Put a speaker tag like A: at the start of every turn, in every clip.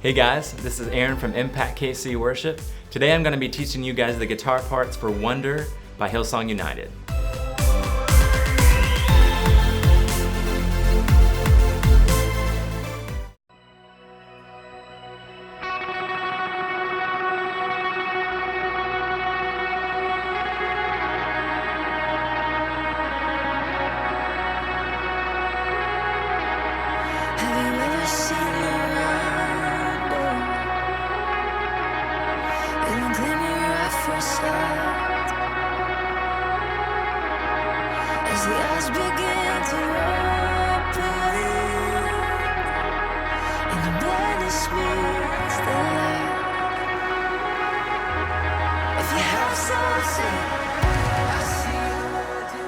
A: Hey guys, this is Aaron from ImpactKC Worship. Today I'm going to be teaching you guys the guitar parts for Wonder by Hillsong United.
B: As the eyes begin to open and the blindness meets the light. If you have something, I see you.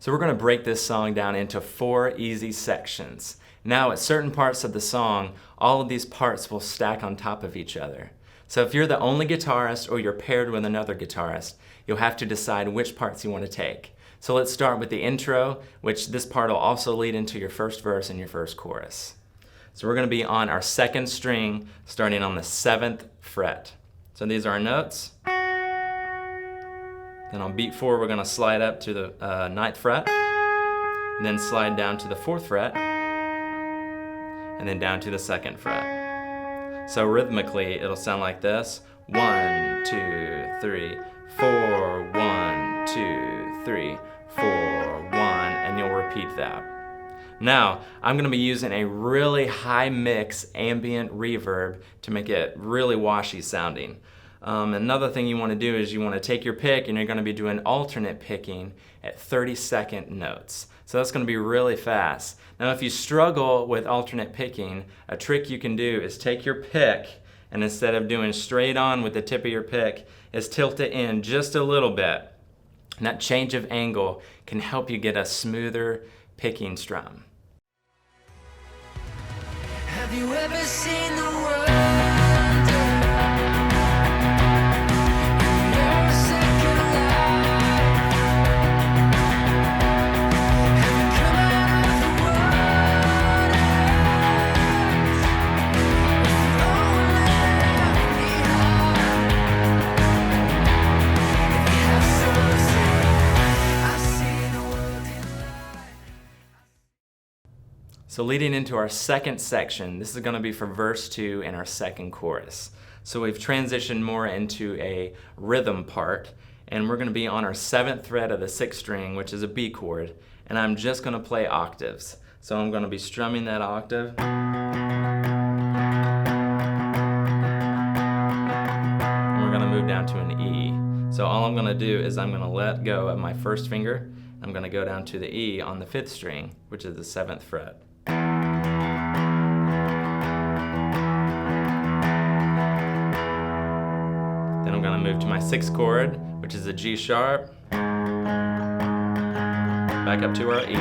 A: So we're going to break this song down into 4 easy sections. Now at certain parts of the song, all of these parts will stack on top of each other. So if you're the only guitarist or you're paired with another guitarist, you'll have to decide which parts you want to take. So let's start with the intro, which this part will also lead into your first verse and your first chorus. So we're going to be on our 2nd string, starting on the 7th fret. So these are our notes. Then on beat 4, we're going to slide up to the 9th fret, and then slide down to the 4th fret, and then down to the 2nd fret. So rhythmically, it'll sound like this. 1, 2, 3, 4, 1, 2, 3, 4, 1, and you'll repeat that. Now, I'm going to be using a really high mix ambient reverb to make it really washy sounding. Another thing you want to do is you want to take your pick and you're going to be doing alternate picking at 30-second notes. So that's going to be really fast. Now if you struggle with alternate picking, a trick you can do is take your pick and instead of doing straight on with the tip of your pick, is tilt it in just a little bit. And that change of angle can help you get a smoother picking strum.
B: Have you ever seen the world?
A: So leading into our 2nd section, this is going to be for verse 2 and our 2nd chorus. So we've transitioned more into a rhythm part, and we're going to be on our 7th fret of the 6th string, which is a B chord, and I'm just going to play octaves. So I'm going to be strumming that octave. And we're going to move down to an E. So all I'm going to do is I'm going to let go of my first finger. I'm going to go down to the E on the 5th string, which is the 7th fret. Then I'm going to move to my 6th chord, which is a G sharp, back up to our E,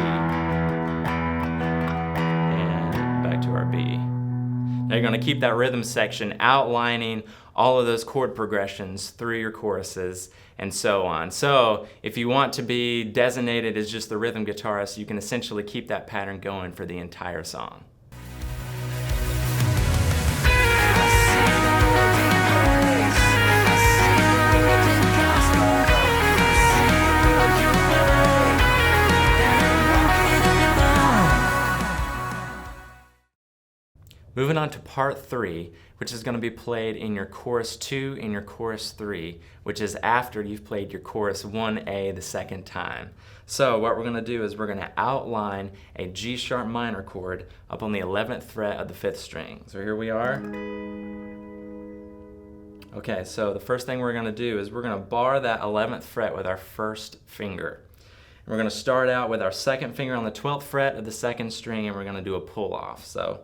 A: and back to our B. Now you're going to keep that rhythm section outlining all of those chord progressions through your choruses and so on. So if you want to be designated as just the rhythm guitarist, you can essentially keep that pattern going for the entire song. Moving on to part 3, which is going to be played in your chorus 2 and your chorus 3, which is after you've played your chorus 1A the 2nd time. So what we're going to do is we're going to outline a G sharp minor chord up on the 11th fret of the 5th string. So here we are. Okay, so the first thing we're going to do is we're going to bar that 11th fret with our first finger. And we're going to start out with our 2nd finger on the 12th fret of the 2nd string, and we're going to do a pull off. So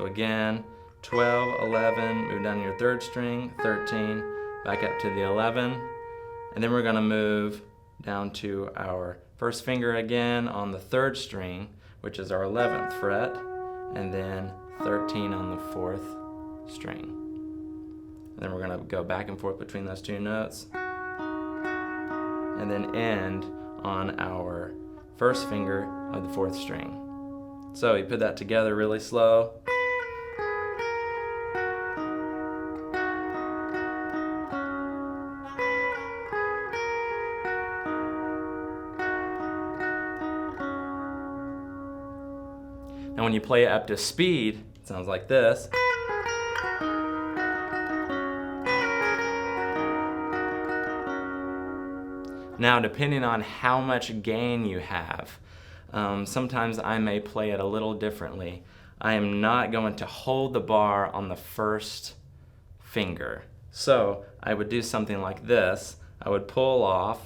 A: again, 12, 11, move down to your 3rd string, 13, back up to the 11, and then we're going to move down to our first finger again on the 3rd string, which is our 11th fret, and then 13 on the 4th string. And then we're going to go back and forth between those 2 notes, and then end on our first finger of the 4th string. So you put that together really slow. And when you play it up to speed, it sounds like this. Now, depending on how much gain you have, sometimes I may play it a little differently. I am not going to hold the bar on the first finger. So I would do something like this. I would pull off.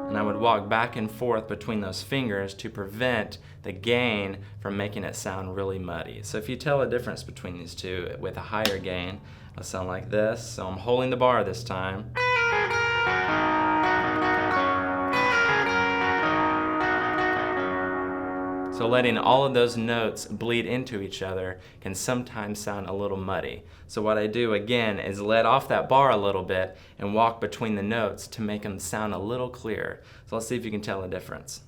A: And I would walk back and forth between those fingers to prevent the gain from making it sound really muddy. So if you tell a difference between these two with a higher gain, it'll sound like this. So I'm holding the bar this time. So letting all of those notes bleed into each other can sometimes sound a little muddy. So what I do again is let off that bar a little bit and walk between the notes to make them sound a little clearer. So let's see if you can tell the difference.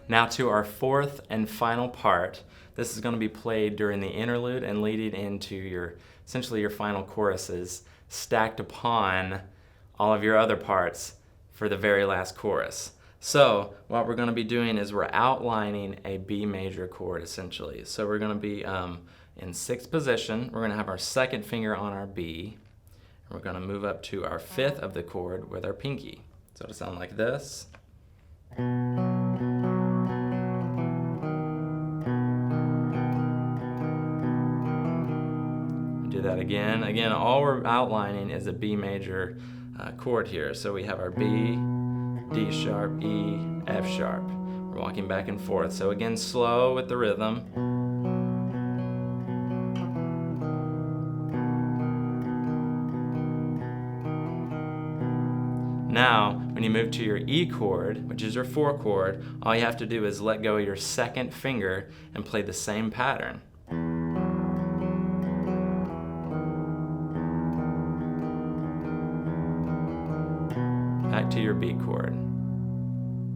A: Now to our 4th and final part. This is going to be played during the interlude and leading into essentially your final choruses, stacked upon all of your other parts for the very last chorus. So what we're going to be doing is we're outlining a B major chord essentially. So we're going to be in 6th position. We're going to have our 2nd finger on our B. And we're going to move up to our 5th of the chord with our pinky. So it'll sound like this. Do that again. Again, all we're outlining is a B major chord here. So we have our B, D sharp, E, F sharp. We're walking back and forth. So again, slow with the rhythm. Now, when you move to your E chord, which is your 4 chord, all you have to do is let go of your 2nd finger and play the same pattern. Back to your B chord.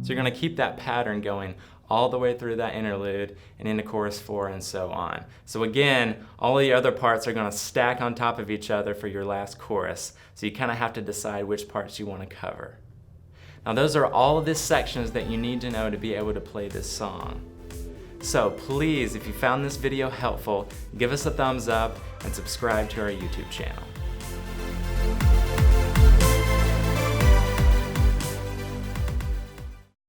A: So you're going to keep that pattern going all the way through that interlude and into chorus 4 and so on. So again, all the other parts are going to stack on top of each other for your last chorus. So you kind of have to decide which parts you want to cover. Now those are all of the sections that you need to know to be able to play this song. So please, if you found this video helpful, give us a thumbs up and subscribe to our YouTube channel.